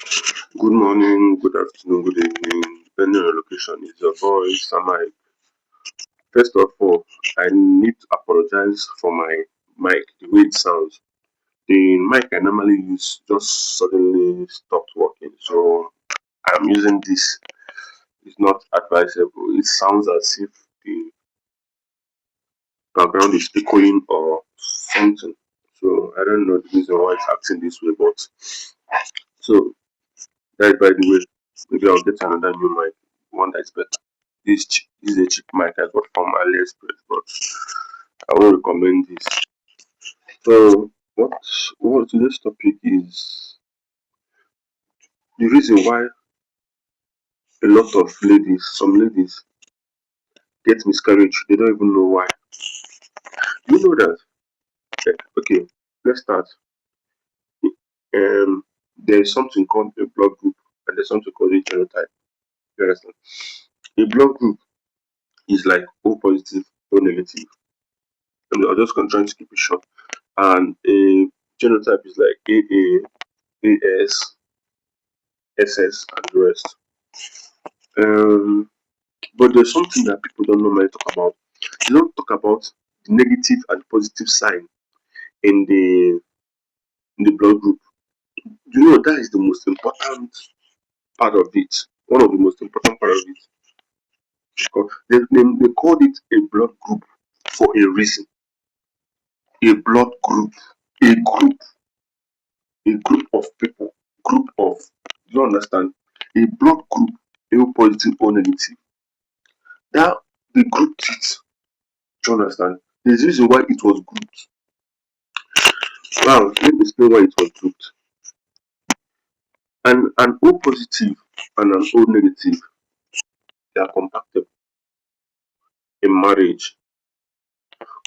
Good morning, good afternoon, good evening, depending on your location. It's your boy Samai. First of all, I need to apologize for my mic, the way it sounds. The mic I normally use just suddenly stopped working, so I'm using this. It's not advisable. It sounds as if the background is echoing or something. So I don't know the reason why it's acting this way, but so that by the way, maybe I'll get another new mic, one that's better. This is a cheap mic I got from AliExpress, but I won't recommend this. So what today's topic is the reason why a lot of some ladies get miscarriage. They don't even know why. You know that? Okay, let's start. Um, there's something called a blood group, and there's something called a genotype. You understand? A blood group is like O positive, O negative. I'm just trying to keep it short. And a genotype is like AA, AS, SS, and the rest. Um, but there's something that people don't normally talk about. They don't talk about the negative and positive sign in the blood group. You know that is the most important part of it. One of the most important part of it. Because they called it a blood group for a reason. A blood group. A group of people. Group of, you understand? A blood group, A positive or negative. That they grouped it. Do you understand? There's a reason why it was grouped. Now, let me explain why it was grouped. An O positive and an O negative, they are compatible in marriage,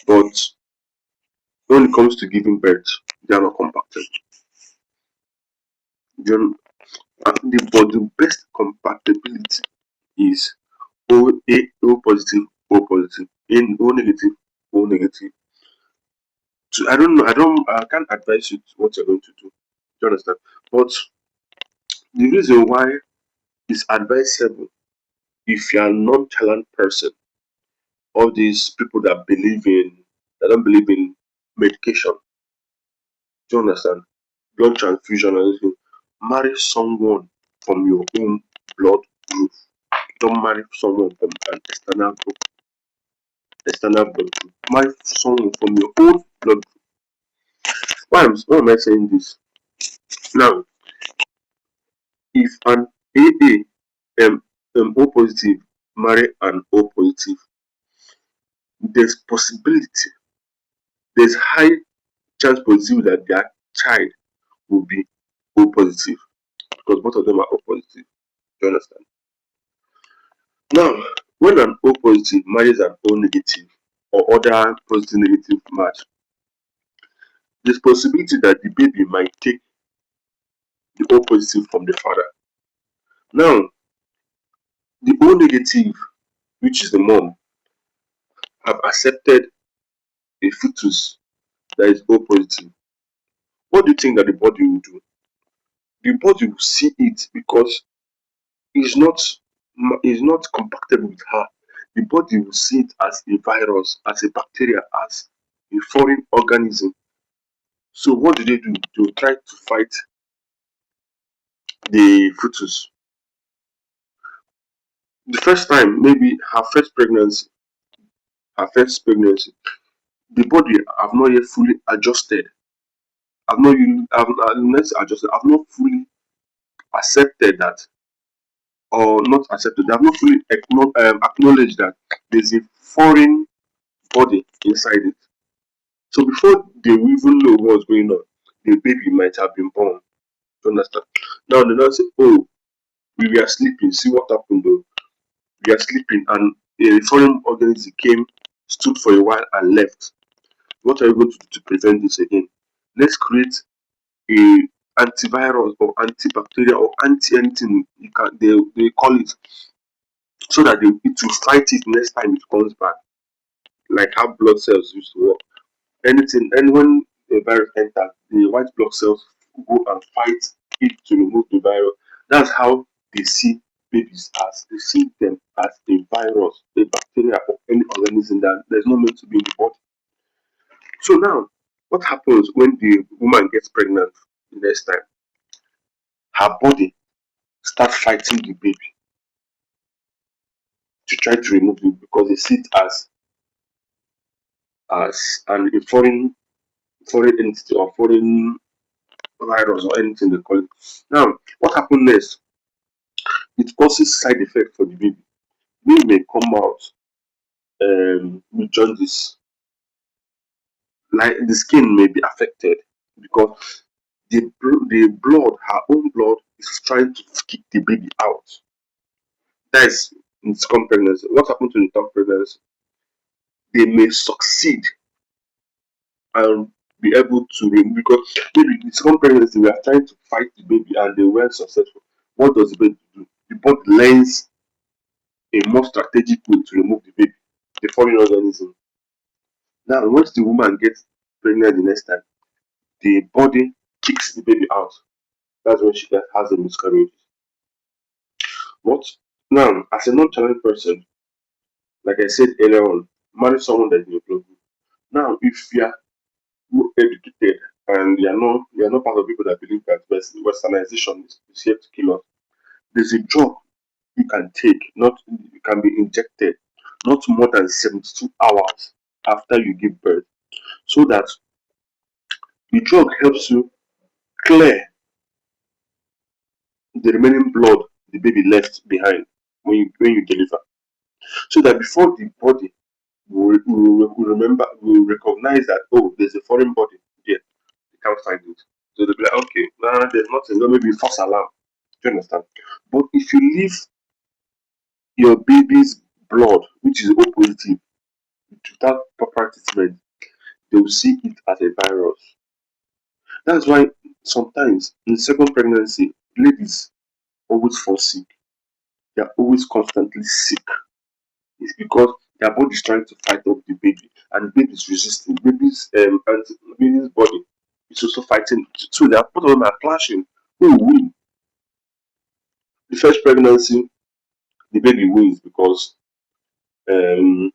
but when it comes to giving birth, they are not compatible. But the best compatibility is O positive, O positive, in O negative, O negative. So I can't advise you what you're going to do. Do you understand? But the reason why it's advisable if you are a nonchalant person, all these people that don't believe in medication, do you understand? Blood transfusion and everything, marry someone from your own blood group. Don't marry someone from an external blood group. Marry someone from your own blood group. Why am I saying this? Now, if an O positive marry an O positive, there's possibility, there's high chance possible that their child will be O positive because both of them are O positive. Do you understand? Now, when an O positive marries an O negative or other positive negative match, there's possibility that the baby might take the O positive from the father. Now, the O negative, which is the mom, have accepted a fetus that is O positive. What do you think that the body will do? The body will see it because it's not is not compatible with her. The body will see it as a virus, as a bacteria, as a foreign organism. So what do? They will try to fight the fetus. The first time, maybe her first pregnancy, the body have not yet fully adjusted. Have not fully accepted that, or not accepted. They have not fully acknowledged that there's a foreign body inside it. So before they will even know what's going on, the baby might have been born. You understand? Now they now say, "Oh, we were sleeping. See what happened though? We are sleeping, and a foreign organism came, stood for a while, and left. What are you going to do to prevent this again? Let's create a antivirus or antibacterial or anti anything you can they call it, so that it will fight it next time it comes back, like how blood cells used to work. Anything, and when a virus enters, the white blood cells go and fight it to remove the virus. That's how they see babies as. They see them as a virus, a bacteria, or any organism that there's not meant to be in the body. So now, what happens when the woman gets pregnant the next time? Her body starts fighting the baby to try to remove it because they see it as a foreign entity or foreign virus or anything they call it. Now, what happens next? It causes side effect for the baby. Baby may come out with jaundice, like the skin may be affected because the blood, her own blood, is trying to kick the baby out. That is in second pregnancy. What happened to the third pregnancy? They may succeed and be able to remove because maybe in second pregnancy we are trying to fight the baby and they weren't successful. What does the baby do? The body learns a more strategic way to remove the baby, the foreign organism. Now, once the woman gets pregnant the next time, the body kicks the baby out. That's when she has a miscarriage. What? Now, as a non-challenged person, like I said earlier on, marry someone that is in your blood group. Now, if you are educated and you are not part of people that believe that westernization is here to kill us, there's a drug you can take, not it can be injected not more than 72 hours after you give birth, so that the drug helps you clear the remaining blood the baby left behind when you deliver, so that before the body will recognize that, oh, there's a foreign body there, they can't find it. So they'll be like, okay, nah, there's nothing, no, maybe false alarm. Do you understand? But if you leave your baby's blood, which is O positive, without proper treatment, they will see it as a virus. That's why sometimes in second pregnancy, ladies always fall sick. They are always constantly sick. It's because their body is trying to fight off the baby, and the baby is resisting. Baby's body is also fighting. So they are both of them are clashing. Who will win? The first pregnancy, the baby wins because um,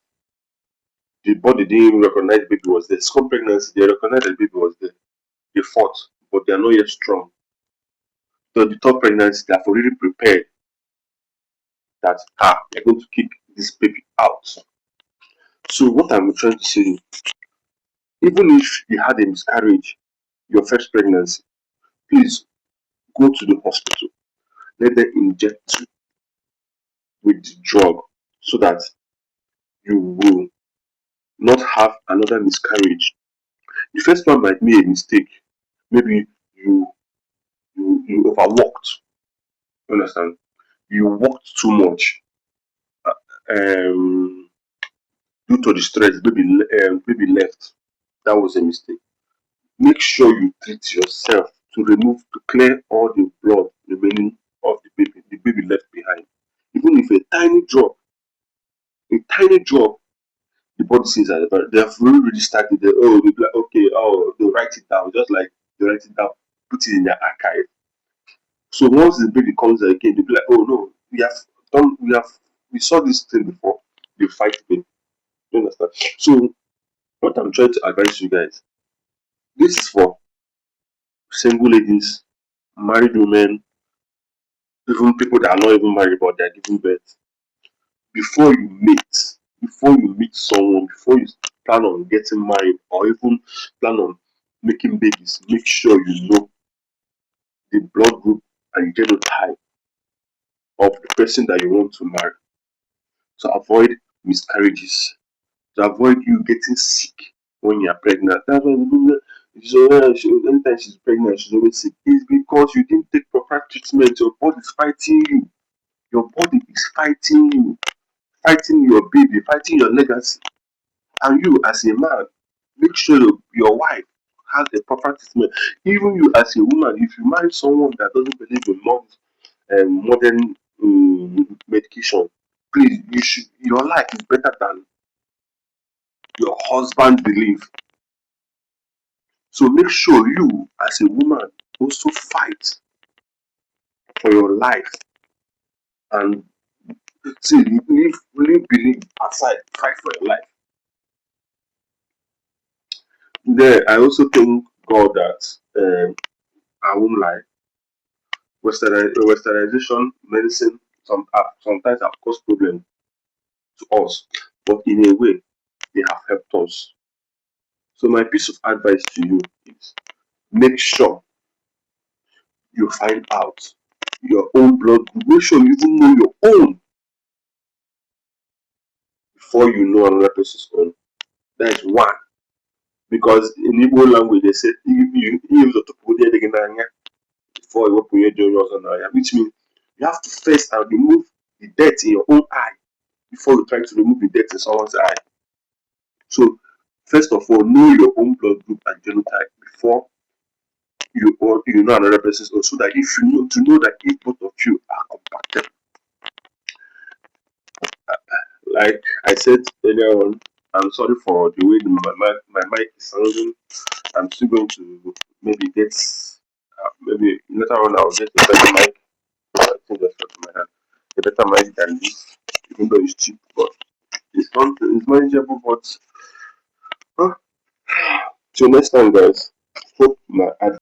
the body didn't recognize the baby was there. Second pregnancy, they recognize the baby was there. They fought, but they are not yet strong. So the third pregnancy, they have already prepared that they're going to kick this baby out. So what I'm trying to say, even if you had a miscarriage, your first pregnancy, please go to the hospital. Let them inject you with the drug so that you will not have another miscarriage. The first one might be a mistake. Maybe you you overworked. You understand? You worked too much. Um, Due to the stress, baby left. That was a mistake. Make sure you treat yourself to clear all the blood remaining of the baby left behind. Even if a tiny drop, the body says that, but they have really started. They'll be like, okay, oh, they'll write it down, just like they write it down, put it in their archive. So once the baby comes again, they'll be like, oh no, we saw this thing before. They fight it. You understand? So what I'm trying to advise you guys, this is for single ladies, married women, even people that are not even married but they're giving birth. Before you meet someone, before you plan on getting married or even plan on making babies, make sure you know the blood group and genotype of the person that you want to marry to avoid miscarriages, to avoid you getting sick when you're pregnant. That's why anytime she's pregnant, she's always sick. It's because you didn't take proper treatment. Your body is fighting you. Your body is fighting you, fighting your baby, fighting your legacy. And you, as a man, make sure your wife has a proper treatment. Even you, as a woman, if you marry someone that doesn't believe in modern medication, please, your life is better than your husband believe. So make sure you, as a woman, also fight. for your life and see leave belief aside, fight for your life. Then I also thank God that I won't lie, westernization medicine sometimes have caused problems to us, but in a way they have helped us. So my piece of advice to you is make sure you find out your own blood group. Make sure you even know your own before you know another person's own. That is one. Because in Igbo language they say you use the before you open your door, which means you have to first and remove the dirt in your own eye before you try to remove the dirt in someone's eye. So first of all, know your own blood group and genotype before you know another person's own, so that if you know to know that if both of you are compatible. Like I said earlier on, I'm sorry for the way my mic is sounding. I'm still going to maybe get maybe later on I'll get a better mic. I think that's what my hand. A better mic than this, even though it's cheap, but it's something it's manageable. But till next time, guys. Hope my